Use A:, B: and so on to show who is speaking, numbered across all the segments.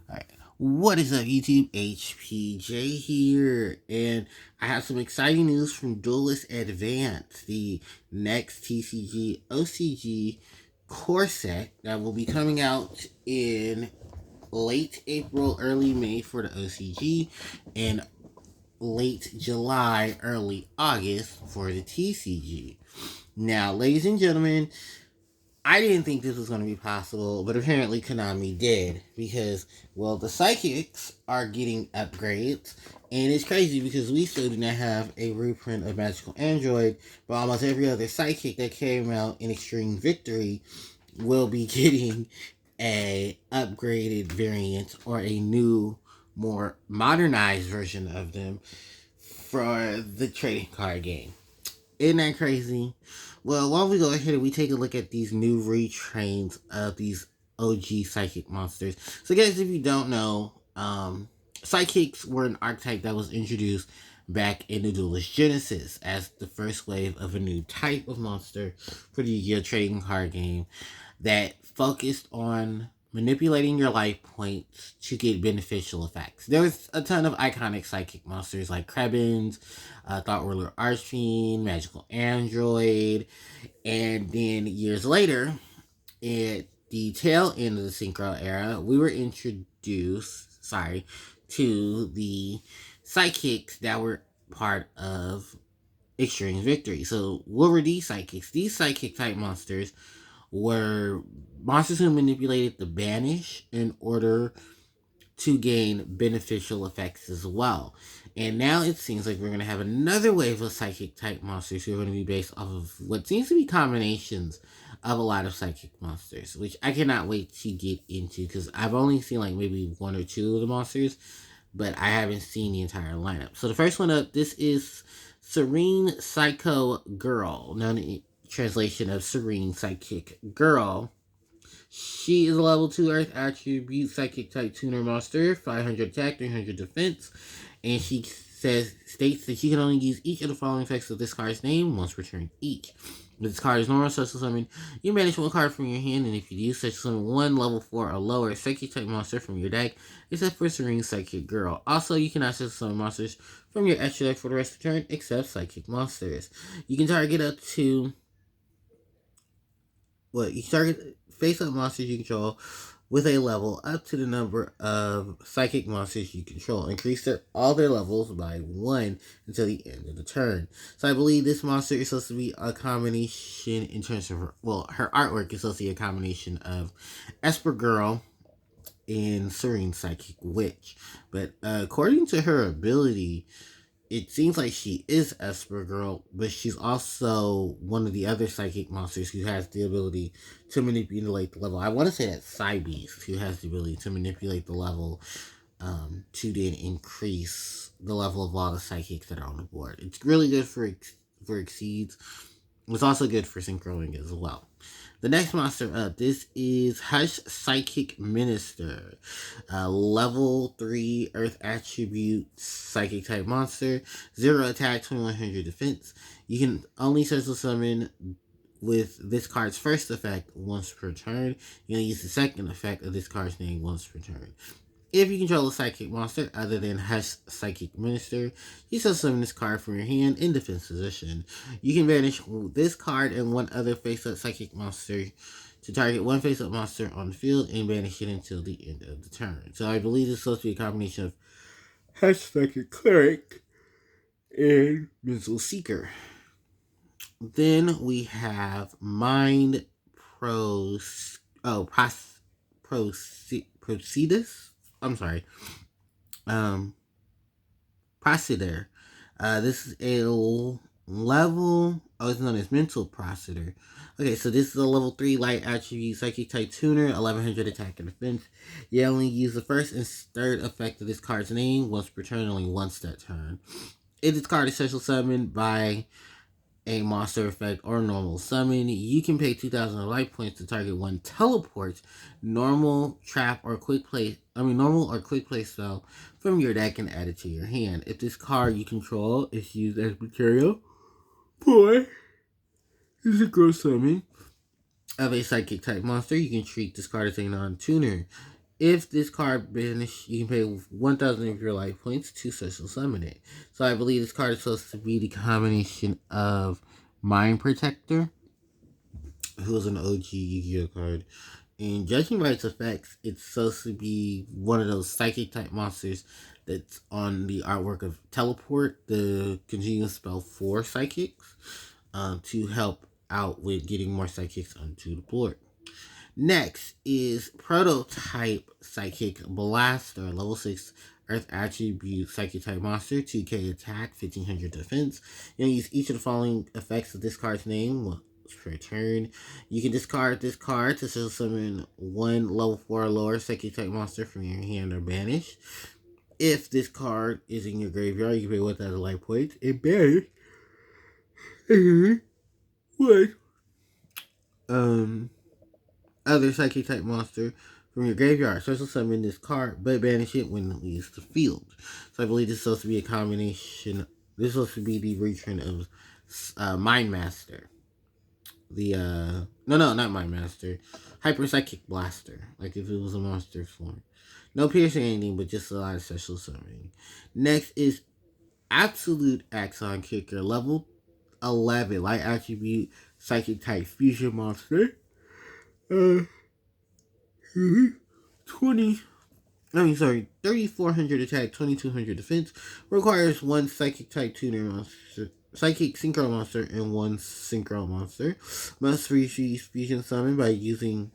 A: Alright, what is up YouTube? HPJ here, and I have some exciting news from Duelist Advance, the next TCG OCG core set that will be coming out in late April, early May for the OCG, and late July, early August for the TCG. Now, ladies and gentlemen, I didn't think this was going to be possible, but apparently Konami did because, well, the psychics are getting upgrades, and it's crazy because we still do not have a reprint of Magical Android, but almost every other psychic that came out in Extreme Victory will be getting a upgraded variant or a new, more modernized version of them for the trading card game. Isn't that crazy? Well, while we go ahead and we take a look at these new retrains of these OG psychic monsters. So, guys, if you don't know, psychics were an archetype that was introduced back in the Duelist Genesis as the first wave of a new type of monster for the Yu-Gi-Oh! Trading card game that focused on manipulating your life points to get beneficial effects. There was a ton of iconic psychic monsters like Krebins, Thought Ruler Archfiend, Magical Android, and then years later, at the tail end of the Synchro era, we were introduced, to the psychics that were part of Extreme Victory. So what were these psychics? These psychic type monsters were monsters who manipulated the banish in order to gain beneficial effects as well. And now it seems like we're going to have another wave of psychic type monsters who are going to be based off of what seems to be combinations of a lot of psychic monsters, which I cannot wait to get into because I've only seen like maybe one or two of the monsters, but I haven't seen the entire lineup. So the first one up, this is Serene Psycho Girl, known in translation of Serene Psychic Girl. She is a level 2 Earth attribute Psychic type tuner monster, 500 attack, 300 defense, and she states that she can only use each of the following effects of this card's name once per turn each. If this card is normal special summon, you manage one card from your hand, and if you do special summon one level 4 or lower Psychic type monster from your deck, except for Serene Psychic Girl. Also, you cannot special summon monsters from your extra deck for the rest of the turn, except Psychic monsters. You can target up to you target face-up monsters you control with a level up to the number of psychic monsters you control. Increase all their levels by 1 until the end of the turn. So I believe this monster is supposed to be a combination in terms of her artwork is supposed to be a combination of Esper Girl and Serene Psychic Witch. But according to her ability, it seems like she is Esper Girl, but she's also one of the other psychic monsters who has the ability to manipulate the level. I want to say that's Psybeast, who has the ability to manipulate the level to then increase the level of all the psychics that are on the board. It's really good for Exceeds. It's also good for synchroing as well. The next monster up, this is Hush Psychic Minister. Level 3 Earth Attribute Psychic type monster. 0 attack, 2100 defense. You can only special summon with this card's first effect once per turn. You can use the second effect of this card's name once per turn. If you control a psychic monster other than Hush Psychic Minister, you can summon this card from your hand in defense position. You can banish this card and one other face-up psychic monster to target one face-up monster on the field and banish it until the end of the turn. So I believe this is supposed to be a combination of Hush Psychic Cleric and Mental Seeker. Then we have Mind Proceedus. I'm sorry. Proceder. This is a level. It's known as Mental Proceder. Okay, so this is a level 3 light attribute psychic type tuner, 1100 attack and defense. You only use the first and third effect of this card's name once per turn, only once that turn. If this card is special summoned by a monster effect or normal summon, you can pay 2,000 life points to target one teleport, normal, trap, or quick play spell from your deck and add it to your hand. If this card you control is used as material for synchro summon of a psychic type monster, you can treat this card as a non-tuner. If this card banished, you can pay 1,000 of your life points to special summon it. So I believe this card is supposed to be the combination of Mind Protector, who is an OG Yu-Gi-Oh card, and judging by its effects, it's supposed to be one of those psychic type monsters that's on the artwork of Teleport, the continuous spell for psychics, to help out with getting more psychics onto the board. Next is Prototype Psychic Blaster, level 6 Earth Attribute Psychic type monster, 2k attack, 1500 defense. You can use each of the following effects of this card's name per turn. You can discard this card to summon one level 4 or lower psychic type monster from your hand or banish. If this card is in your graveyard, you can pay 1,000 life points and banish. What? Other psychic type monster from your graveyard. Special summon this card, but banish it when it leaves the field. So I believe this is supposed to be a combination. This is supposed to be the return of Mind Master. No, not Mind Master. Hyper Psychic Blaster. Like if it was a monster form. No piercing anything, but just a lot of special summoning. Next is Absolute Axon Kicker, level 11, light attribute, psychic type fusion monster. 3,400 attack, 2,200 defense. Requires one psychic type tuner monster, psychic synchro monster, and one synchro monster. Must receive fusion summon by using.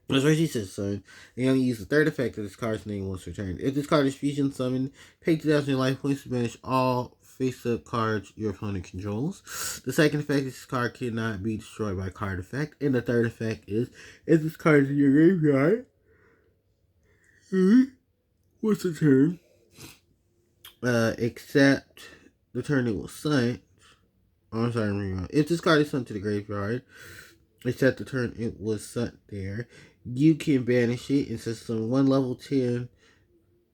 A: That's what she says, son. You only use the third effect of this card's name once returned. If this card is fusion summoned, pay 2,000 life points to banish all face-up cards your opponent controls. The second effect is this card cannot be destroyed by card effect. And the third effect is, if this card is in your graveyard, what's the turn? Except the turn it was sent. Oh, I'm sorry, if this card is sent to the graveyard, except the turn it was sent there, you can banish it and summon one level 10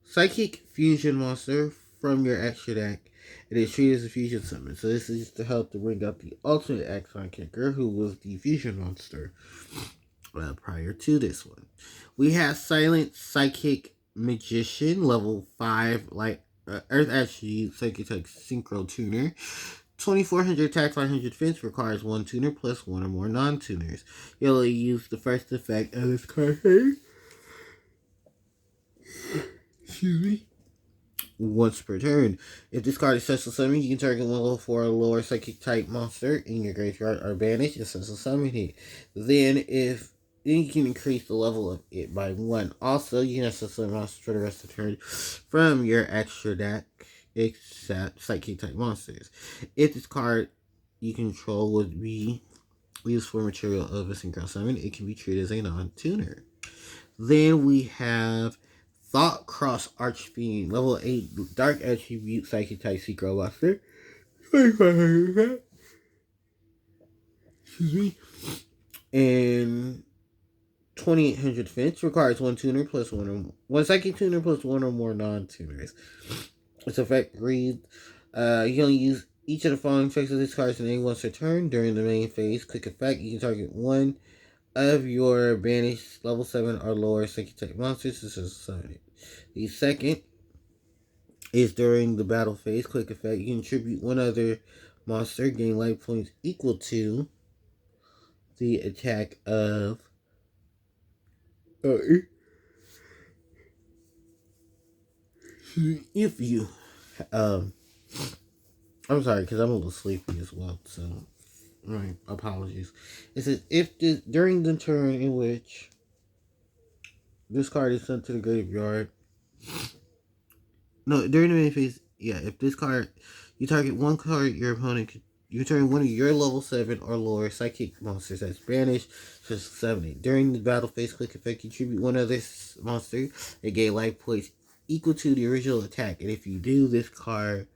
A: psychic fusion monster from your extra deck. It is treated as a fusion summon. So this is to help to bring up the ultimate Axon Kicker, who was the fusion monster prior to this one. We have Silent Psychic Magician, level 5, like Earth Attribute Psychic type Synchro Tuner. 2,400 attack, 500 defense, requires one tuner plus one or more non-tuners. You'll only use the first effect of this card. Excuse me. Once per turn. If this card is special summon, you can target one level 4 or lower psychic type monster in your graveyard or banish and special summon it. Then you can increase the level of it by 1. Also, you can special summon monsters for the rest of the turn from your extra deck, except psychic type monsters. If this card you control would be used for material of a synchro summon, it can be treated as a non-tuner. Then we have Thought Cross Archfiend, level 8, Dark Attribute Psychic type Synchro monster. Excuse me. And 2,800 defense, requires one tuner plus one psychic tuner plus one or more non-tuners. Its effect reads, you can only use each of the following effects of this card's name once per turn. During the main phase, quick effect, you can target one of your banished level 7 or lower psychic type monsters. This is summon it. The second is during the battle phase, quick effect, you can contribute one other monster, gain life points equal to the attack of if you I'm sorry because I'm a little sleepy as well, so my apologies. It says if during the turn in which this card is sent to the graveyard, no, during the main phase, if this card, you target one card your opponent, you turn one of your level 7 or lower psychic monsters that's banished, just 70. During the battle phase, quick effect, contribute one other monster and gain life points equal to the original attack. And if you do, this card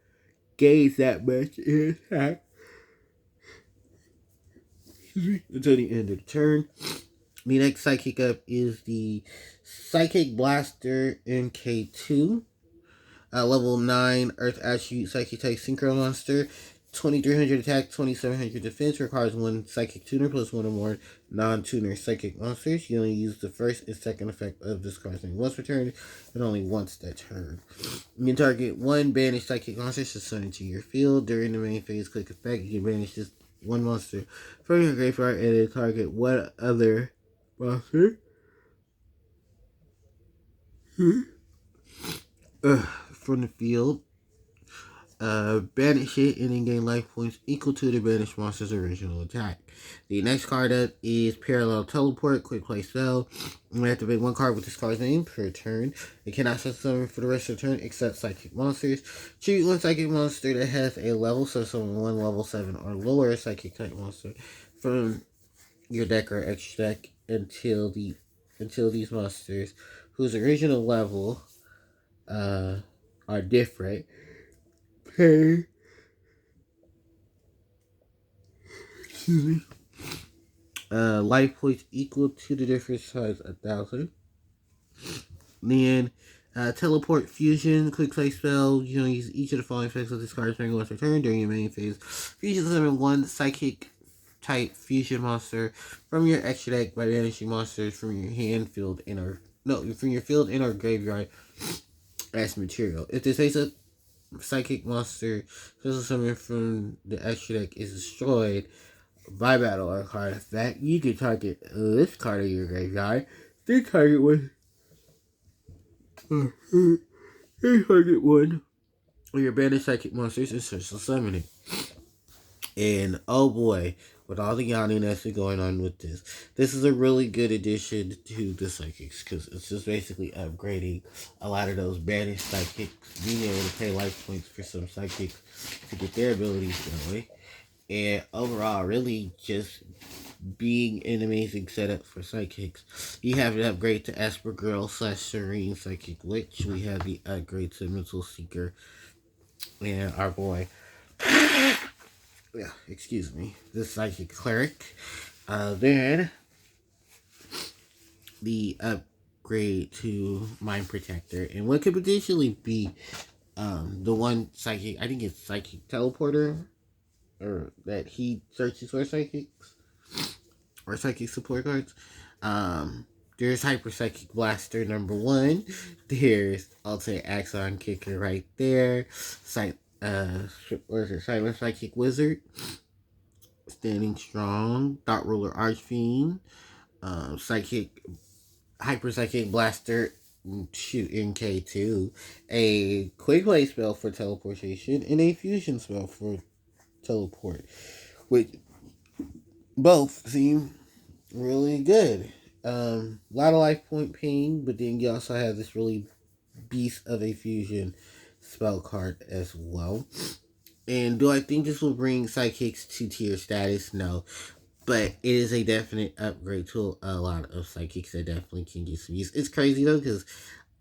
A: gains that much in attack until the end of the turn. The next psychic up is the Psychic Blaster MK2. Level 9 Earth Attribute Psychic type Synchro Monster. 2300 attack, 2700 defense. Requires one psychic tuner plus one or more non-tuner psychic monsters. You only use the first and second effect of this card's name once per turn, and only once that turn. You can target one banished psychic monster to summon to your field. During the main phase click effect, you can banish this one monster from your graveyard and then target one other monster from the field. Banish it and then gain life points equal to the banished monster's original attack. The next card up is Parallel Teleport, quick play spell. You activate one card with this card's name per turn. It cannot set summon for the rest of the turn except psychic monsters. Choose one psychic monster that has a level, so summon one level 7 or lower psychic type monster from your deck or extra deck until these monsters whose original level are different pay life points equal to the difference times 1,000. Then teleport fusion, quick play spell. You know, use each of the following effects of this card's turn once per turn during your main phase. Fusion summon one psychic type fusion monster from your extra deck by banishing monsters from your hand, field, from your field in or graveyard as material. If this face up psychic monster summon from the extra deck is destroyed by battle or card effect, you can target this card in your graveyard. Then target one of your banished psychic monsters and special summon it. And oh boy, with all the yawning that's been going on with this is a really good addition to the psychics because it's just basically upgrading a lot of those banished psychics, being able to pay life points for some psychics to get their abilities going, and overall, really just being an amazing setup for psychics. You have an upgrade to Esper Girl / Serene Psychic Witch. We have the upgrade to Mental Seeker and our boy. Excuse me, the Psychic Cleric. Then the upgrade to Mind Protector, and what could potentially be the one psychic, I think it's Psychic Teleporter, or that he searches for psychics or psychic support cards. There's Hyper Psychic Blaster number 1. There's Alternate Axon Kicker right there. Silent Psychic Wizard. Standing Strong. Thought Ruler Archfiend. Hyper Psychic Blaster. Shoot in K2. A Quick Play spell for teleportation. And a Fusion spell for teleport. Which both seem really good. A lot of life point ping, but then you also have this really beast of a fusion spell card as well. And do I think this will bring psychics to tier status? No. But it is a definite upgrade to a lot of psychics that definitely can get some use. It's crazy though, because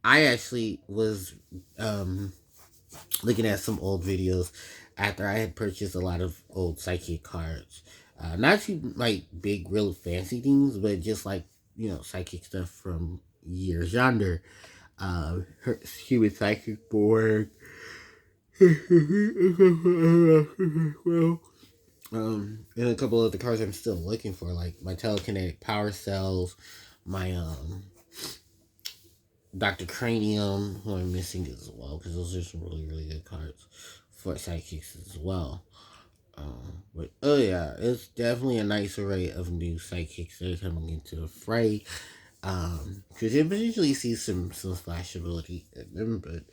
A: I actually was looking at some old videos after I had purchased a lot of old psychic cards. Not too like big, real fancy things, but just like, psychic stuff from years yonder. Human Psychic Board. And a couple of the cards I'm still looking for, like my Telekinetic Power Cells, my Dr. Cranium, who I'm missing as well, because those are some really, really good cards for psychics as well. But oh yeah, it's definitely a nice array of new psychics that are coming into the fray. Because you usually see some splashability in them, but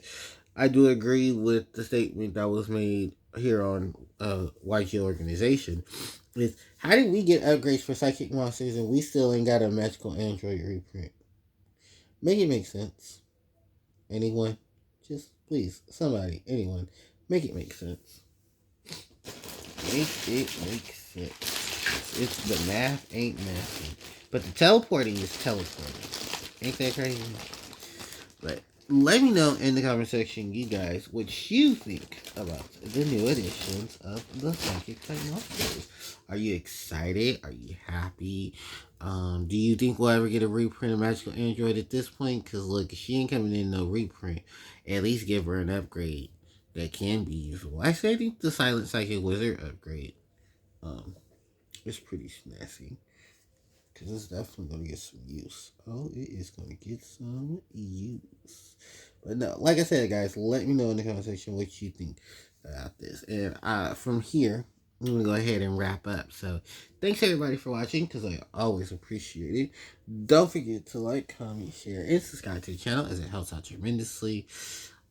A: I do agree with the statement that was made here on YG Organization. Is how did we get upgrades for psychic monsters and we still ain't got a magical android reprint? Make it make sense. Anyone? Just please, somebody, anyone, make it make sense. Make it make sense. It's the math ain't mathing. But the teleporting is teleporting. Ain't that crazy? But let me know in the comment section, you guys, what you think about the new editions of the Psychic type monsters. Are you excited? Are you happy? Do you think we'll ever get a reprint of Magical Android at this point? Because look, if she ain't coming in no reprint, at least give her an upgrade. that can be useful. I think the Silent Psychic Wizard upgrade, um, is pretty snazzy. Because it's definitely going to get some use. Oh, it is going to get some use. But no, like I said, guys, let me know in the comment section what you think about this. And from here, I'm going to go ahead and wrap up. So, thanks everybody for watching, because I always appreciate it. Don't forget to like, comment, share, and subscribe to the channel, as it helps out tremendously.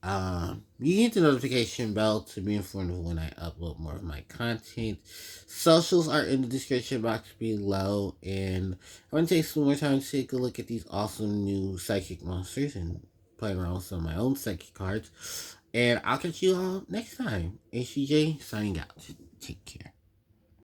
A: You can hit the notification bell to be informed of when I upload more of my content. Socials are in the description box below, and I'm going to take some more time to take a look at these awesome new psychic monsters and play around with some of my own psychic cards. And I'll catch you all next time. HCJ signing out. Take care.